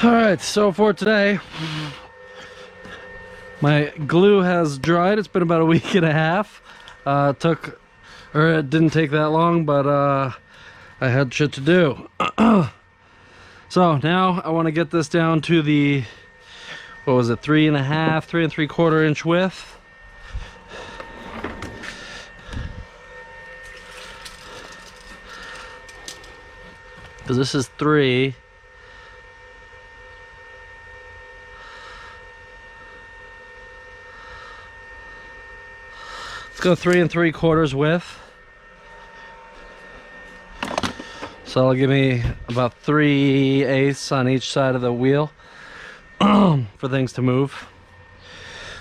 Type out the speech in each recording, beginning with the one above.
Alright, so for today, my glue has dried. It's been about a week and a half. It didn't take that long, but I had shit to do. So now I want to get this down to the, what was it, 3.5, 3 3/4 inch width. Because this is 3. Let's go 3 3/4 width. So that'll give me about 3/8 on each side of the wheel for things to move.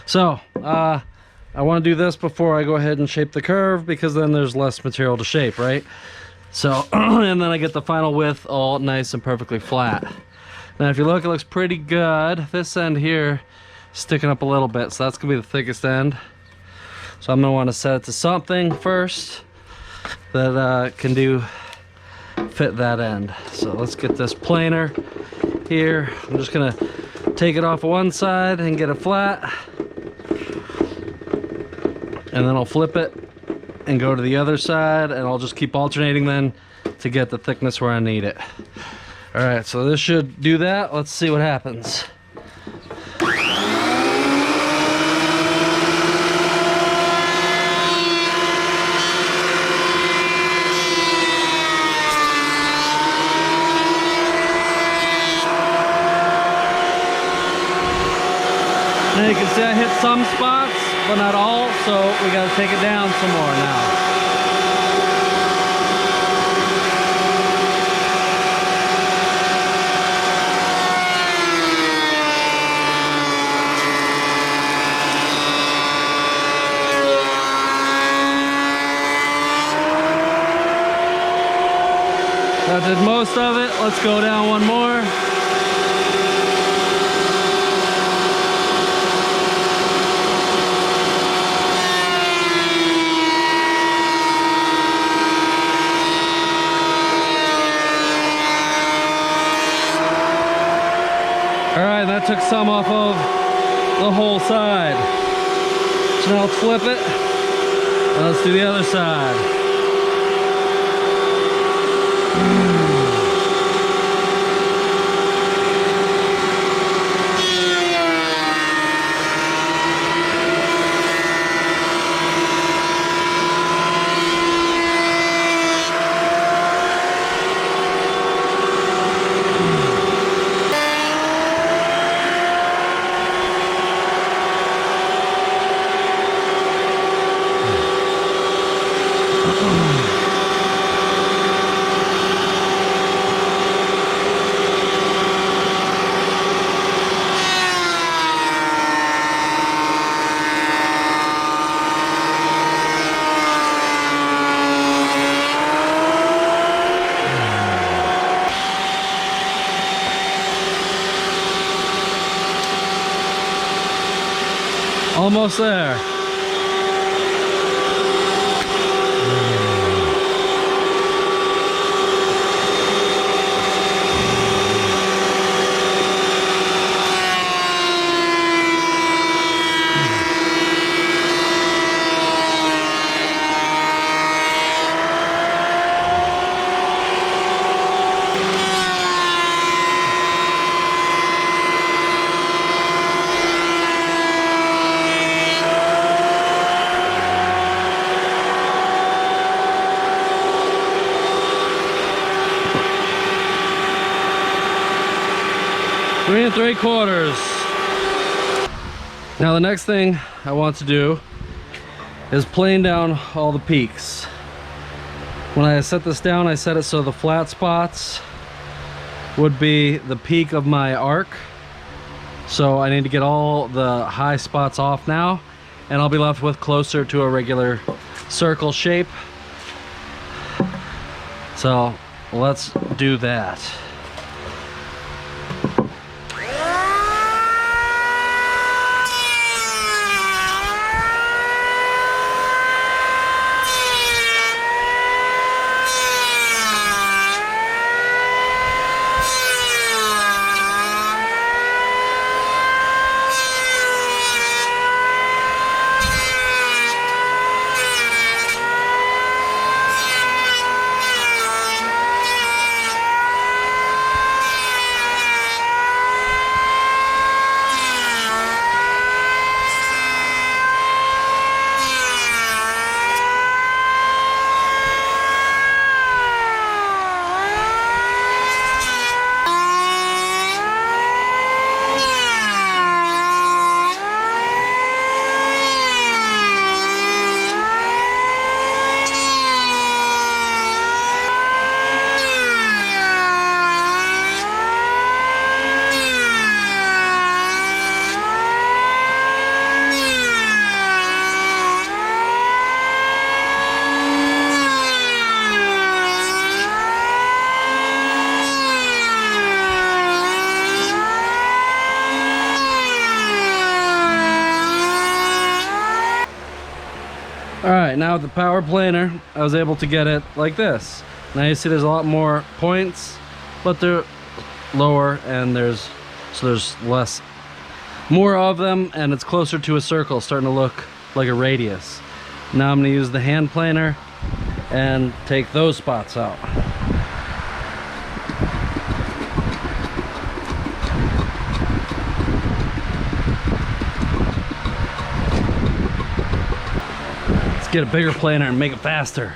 So I want to do this before I go ahead and shape the curve, because then there's less material to shape, right? So and then I get the final width all nice and perfectly flat. Now if you look, it looks pretty good. This end here is sticking up a little bit, so that's gonna be the thickest end. So I'm gonna want to set it to something first that can fit that end. So let's get this planer here. I'm just gonna take it off one side and get it flat, and then I'll flip it and go to the other side, and I'll just keep alternating then to get the thickness where I need it. All right, so this should do that. Let's see what happens. Now you can see I hit some spots, but not all, so we got to take it down some more now. That did most of it. Let's go down one more. Alright, that took some off of the whole side. So now let's flip it, and let's do the other side. Almost there. Three 3/4. Now the next thing I want to do is plane down all the peaks. When I set this down, I set it so the flat spots would be the peak of my arc. So I need to get all the high spots off now, and I'll be left with closer to a regular circle shape. So let's do that. Now with the power planer, I was able to get it like this. Now you see there's a lot more points, but they're lower, and there's more of them, and it's closer to a circle, starting to look like a radius. Now I'm going to use the hand planer and take those spots out. Let's get a bigger planer and make it faster.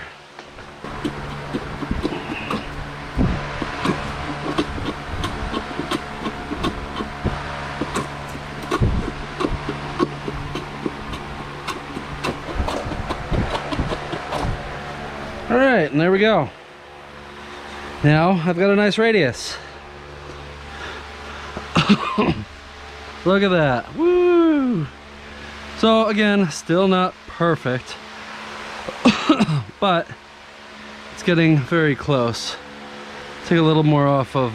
All right, and there we go. Now I've got a nice radius. Look at that. Woo! So again, still not perfect, but it's getting very close. Take a little more off of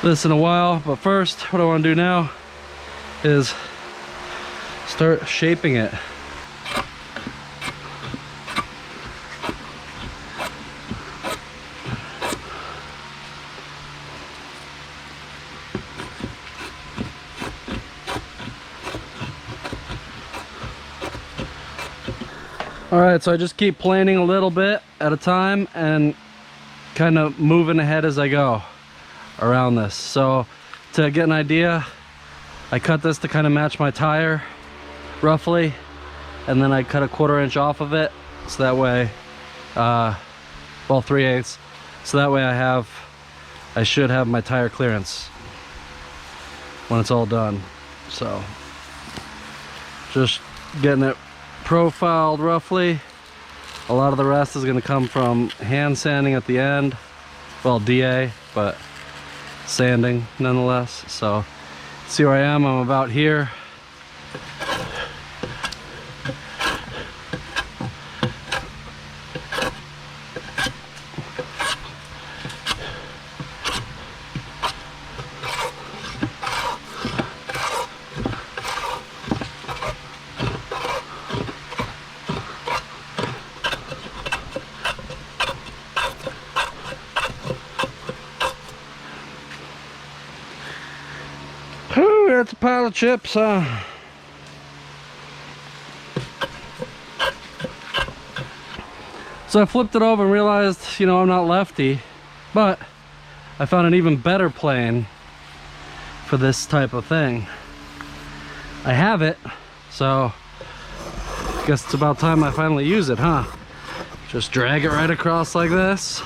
this in a while, but first what I want to do now is start shaping it. All right, so I just keep planing a little bit at a time and kind of moving ahead as I go around this. So to get an idea, I cut this to kind of match my tire roughly, and then I cut a 1/4 inch off of it, so that way, well, 3/8, so that way I should have my tire clearance when it's all done. So just getting it profiled roughly. A lot of the rest is going to come from hand sanding at the end. Well, DA, but sanding nonetheless. So see where I am. I'm about here. Whew, that's a pile of chips, So I flipped it over and realized, you know, I'm not lefty, but I found an even better plane for this type of thing. I have it, so I guess it's about time I finally use it, huh? Just drag it right across like this.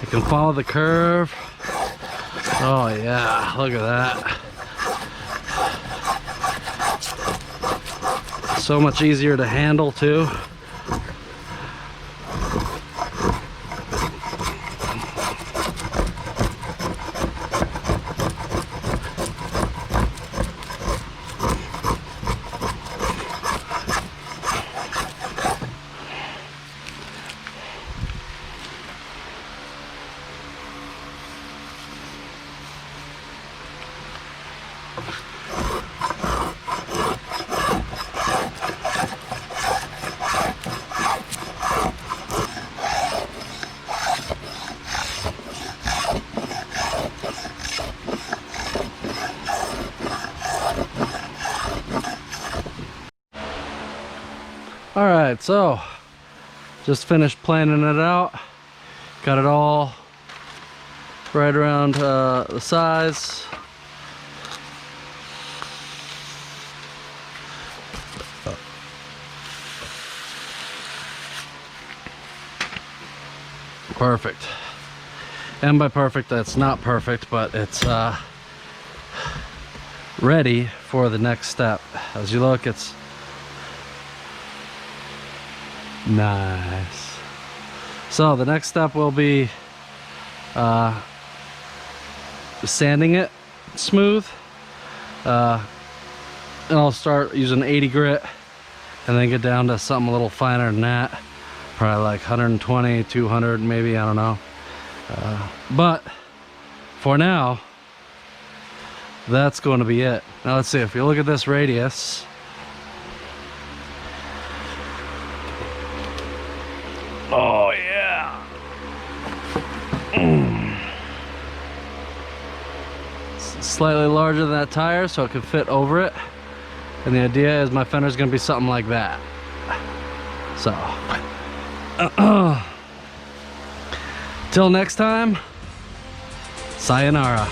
You can follow the curve. Oh yeah, look at that. So much easier to handle too. All right, so just finished planning it out. Got it all right around the size. Perfect. And by perfect, that's not perfect, but it's ready for the next step. As you look, it's nice. So the next step will be sanding it smooth, and I'll start using 80 grit and then get down to something a little finer than that, probably like 120, 200 maybe, I don't know. But for now, that's going to be it. Now let's see, if you look at this radius, Oh yeah. It's slightly larger than that tire, so it can fit over it. And the idea is my fender's gonna be something like that. So, till next time, sayonara.